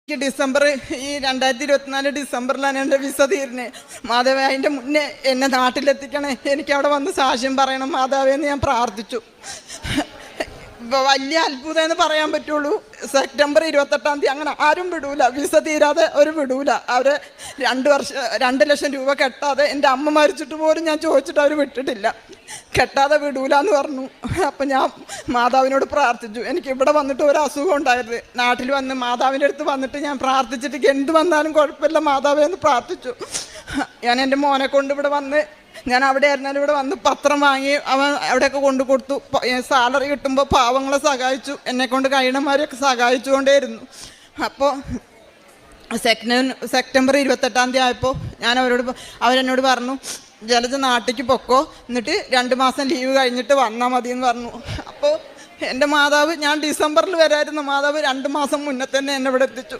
December ഈ 2024 ഡിസംബറിലാണ് എൻ്റെ visa തീരുന്നത്. മാധവ അതിൻ്റെ മുന്നേ എന്നെ നാട്ടിലെത്തിക്കണേ, എനിക്ക് അവിടെ വന്ന് സാക്ഷ്യം പറയണം മാധവയെന്ന് ഞാൻ പ്രാർത്ഥിച്ചു. വലിയ അത്ഭുതം എന്ന് പറയാൻ പറ്റുള്ളൂ. സെപ്റ്റംബർ 28 അങ്ങനെ ആരും വിടൂല, വിസ തീരാതെ അവർ വിടൂല. അവർ 2 ലക്ഷം രൂപ കെട്ടാതെ, എൻ്റെ അമ്മ മരിച്ചിട്ട് പോലും ഞാൻ ചോദിച്ചിട്ട് അവർ വിട്ടിട്ടില്ല, കെട്ടാതെ വിടൂല എന്ന് പറഞ്ഞു. അപ്പം ഞാൻ മാതാവിനോട് പ്രാർത്ഥിച്ചു. എനിക്ക് ഇവിടെ വന്നിട്ട് ഒരു അസുഖം ഉണ്ടായിരുന്നു. നാട്ടിൽ വന്ന് മാതാവിൻ്റെ അടുത്ത് വന്നിട്ട് ഞാൻ പ്രാർത്ഥിച്ചിട്ട് എന്ത് വന്നാലും കുഴപ്പമില്ല മാതാവേ എന്ന് പ്രാർത്ഥിച്ചു. ഞാൻ എൻ്റെ മോനെ കൊണ്ട് ഇവിടെ വന്ന്, ഞാൻ അവിടെ ആയിരുന്നാലും ഇവിടെ വന്ന് പത്രം വാങ്ങി അവൻ അവിടെയൊക്കെ കൊണ്ടു കൊടുത്തു. സാലറി കിട്ടുമ്പോൾ പാവങ്ങളെ സഹായിച്ചു, എന്നെക്കൊണ്ട് കഴിയണമാരെയൊക്കെ സഹായിച്ചുകൊണ്ടേയിരുന്നു. അപ്പോൾ സെപ്റ്റംബർ 28 ആയപ്പോൾ ഞാൻ അവരെന്നോട് പറഞ്ഞു, ജലജ നാട്ടിലേക്ക് പൊക്കോ, എന്നിട്ട് 2 മാസം ലീവ് കഴിഞ്ഞിട്ട് വന്നാൽ മതി എന്ന് പറഞ്ഞു. അപ്പോൾ എൻ്റെ മാതാവ്, ഞാൻ ഡിസംബറിൽ വരായിരുന്നു, മാതാവ് 2 മാസം മുന്നേ തന്നെ എന്നെ ഇവിടെ എത്തിച്ചു.